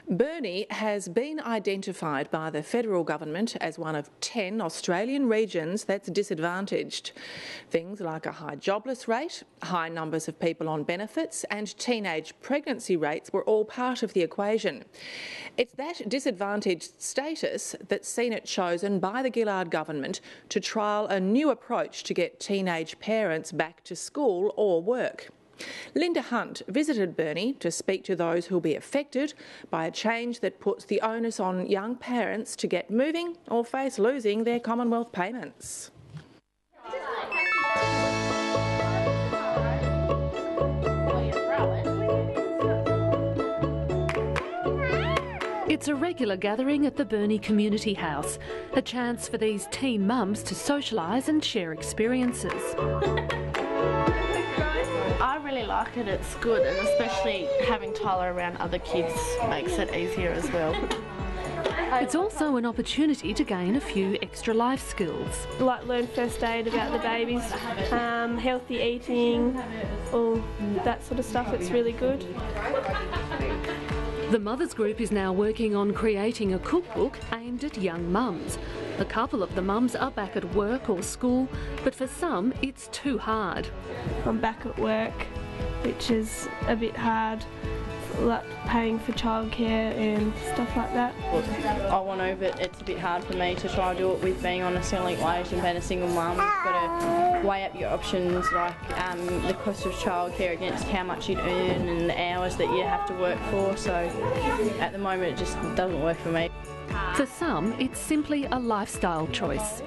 Burnie has been identified by the federal government as one of 10 Australian regions that's disadvantaged. Things like a high jobless rate, high numbers of people on benefits and teenage pregnancy rates were all part of the equation. It's that disadvantaged status that's seen it chosen by the Gillard government to trial a new approach to get teenage parents back to school or work. Linda Hunt visited Burnie to speak to those who'll be affected by a change that puts the onus on young parents to get moving or face losing their Commonwealth payments. It's a regular gathering at the Burnie Community House, a chance for these teen mums to socialise and share experiences. I really like it, it's good, and especially having Tyler around other kids makes it easier as well. It's also an opportunity to gain a few extra life skills. Like learn first aid about the babies, healthy eating, all that sort of stuff. It's really good. The Mothers Group is now working on creating a cookbook aimed at young mums. A couple of the mums are back at work or school, but for some it's too hard. I'm back at work, which is a bit hard, like paying for childcare and stuff like that. I want over it. It's a bit hard for me to try and do it with being on a Centrelink wage and being a single mum. You've got to weigh up your options, like the cost of childcare against how much you'd earn and the hours that you have to work for. So at the moment it just doesn't work for me. For some, it's simply a lifestyle choice.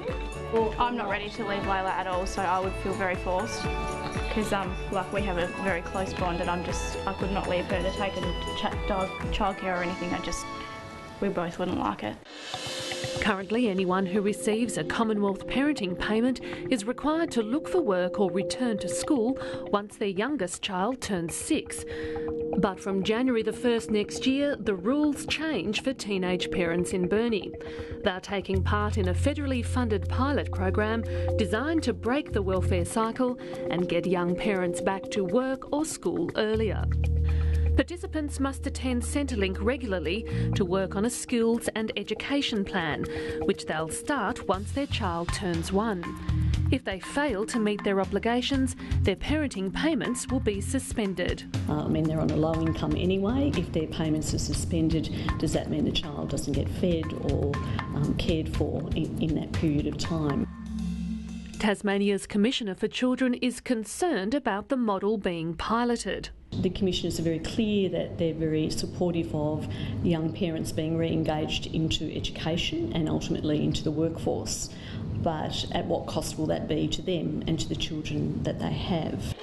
Well, I'm not ready to leave Layla at all, so I would feel very forced because like we have a very close bond, and I could not leave her to take her to childcare or anything. We both wouldn't like it. Currently, anyone who receives a Commonwealth parenting payment is required to look for work or return to school once their youngest child turns 6. But from January the 1st next year, the rules change for teenage parents in Burnie. They're taking part in a federally funded pilot program designed to break the welfare cycle and get young parents back to work or school earlier. Participants must attend Centrelink regularly to work on a skills and education plan, which they'll start once their child turns 1. If they fail to meet their obligations, their parenting payments will be suspended. They're on a low income anyway. If their payments are suspended, does that mean the child doesn't get fed or cared for in that period of time? Tasmania's Commissioner for Children is concerned about the model being piloted. The commissioners are very clear that they're very supportive of young parents being re-engaged into education and ultimately into the workforce. But at what cost will that be to them and to the children that they have?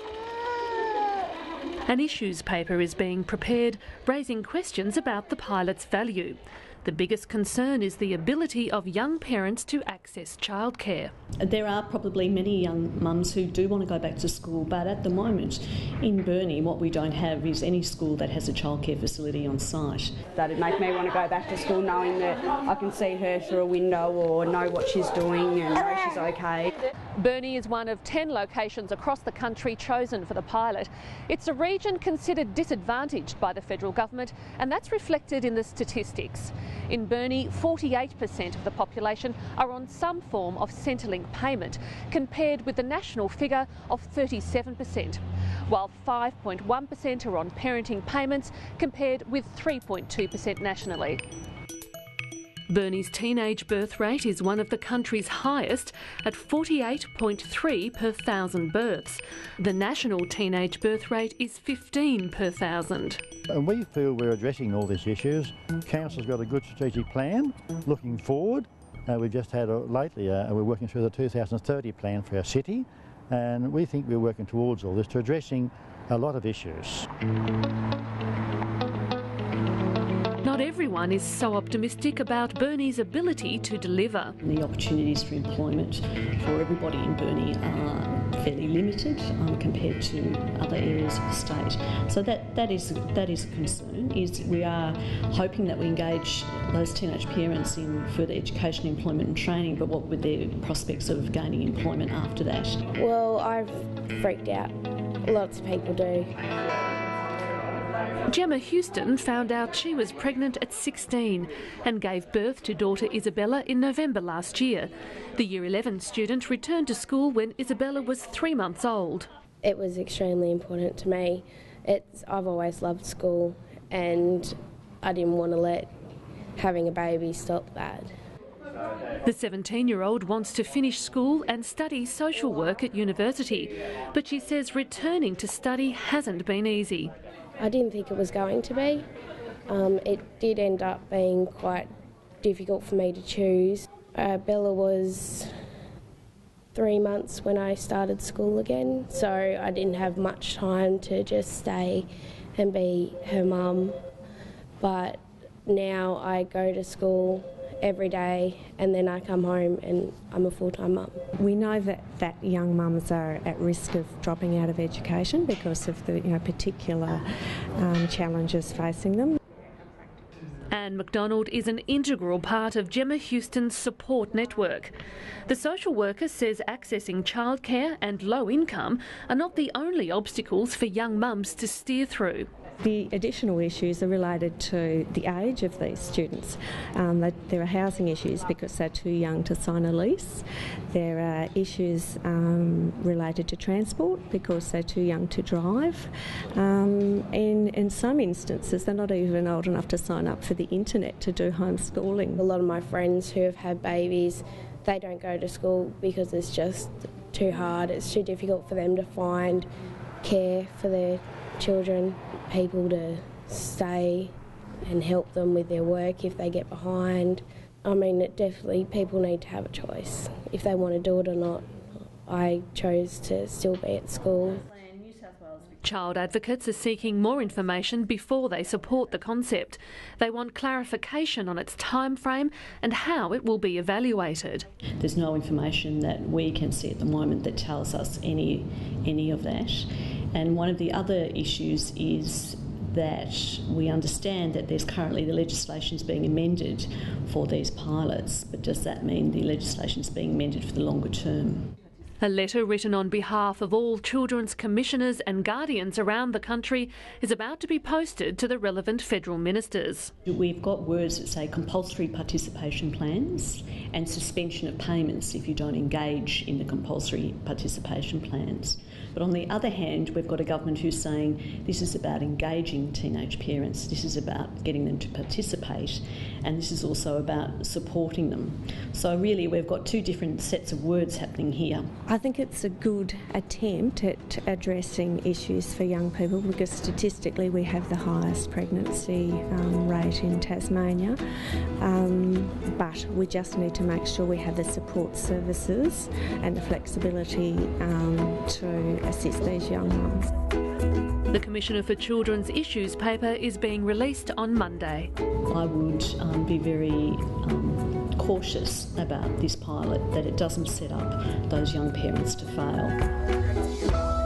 An issues paper is being prepared, raising questions about the pilot's value. The biggest concern is the ability of young parents to access childcare. There are probably many young mums who do want to go back to school, but at the moment in Burnie what we don't have is any school that has a childcare facility on site. That'd make me want to go back to school knowing that I can see her through a window or know what she's doing and know she's okay. Burnie is one of 10 locations across the country chosen for the pilot. It's a region considered disadvantaged by the federal government, and that's reflected in the statistics. In Burnie, 48% of the population are on some form of Centrelink payment, compared with the national figure of 37%, while 5.1% are on parenting payments, compared with 3.2% nationally. Burnie's teenage birth rate is one of the country's highest at 48.3 per 1,000 births. The national teenage birth rate is 15 per 1,000. And we feel we're addressing all these issues. Council's got a good strategic plan looking forward. We've just had lately, we're working through the 2030 plan for our city, and we think we're working towards all this to addressing a lot of issues. Not everyone is so optimistic about Burnie's ability to deliver. The opportunities for employment for everybody in Burnie are fairly limited compared to other areas of the state. So that is a concern. We are hoping that we engage those teenage parents in further education, employment and training, but what would their prospects of gaining employment after that? Well, I've freaked out. Lots of people do. Gemma Houston found out she was pregnant at 16 and gave birth to daughter Isabella in November last year. The Year 11 student returned to school when Isabella was 3 months old. It was extremely important to me. I've always loved school and I didn't want to let having a baby stop that. The 17-year-old wants to finish school and study social work at university, but she says returning to study hasn't been easy. I didn't think it was going to be. It did end up being quite difficult for me to choose. Bella was 3 months when I started school again, so I didn't have much time to just stay and be her mum. But now I go to school every day and then I come home and I'm a full-time mum. We know that young mums are at risk of dropping out of education because of the particular challenges facing them. Anne McDonald is an integral part of Gemma Houston's support network. The social worker says accessing childcare and low income are not the only obstacles for young mums to steer through. The additional issues are related to the age of these students. There are housing issues because they're too young to sign a lease. There are issues related to transport because they're too young to drive. In some instances, they're not even old enough to sign up for the internet to do homeschooling. A lot of my friends who have had babies, they don't go to school because it's just too hard. It's too difficult for them to find care for their children, people to stay and help them with their work if they get behind. I mean, people need to have a choice if they want to do it or not. I chose to still be at school. Child advocates are seeking more information before they support the concept. They want clarification on its time frame and how it will be evaluated. There's no information that we can see at the moment that tells us any of that. And one of the other issues is that we understand that there's currently the legislation's being amended for these pilots, but does that mean the legislation's being amended for the longer term? A letter written on behalf of all children's commissioners and guardians around the country is about to be posted to the relevant federal ministers. We've got words that say compulsory participation plans and suspension of payments if you don't engage in the compulsory participation plans. But on the other hand, we've got a government who's saying this is about engaging teenage parents, this is about getting them to participate, and this is also about supporting them. So really we've got two different sets of words happening here. I think it's a good attempt at addressing issues for young people because statistically we have the highest pregnancy rate in Tasmania, but we just need to make sure we have the support services and the flexibility to assist these young mums. The Commissioner for Children's Issues paper is being released on Monday. I would be very cautious about this pilot, that it doesn't set up those young parents to fail.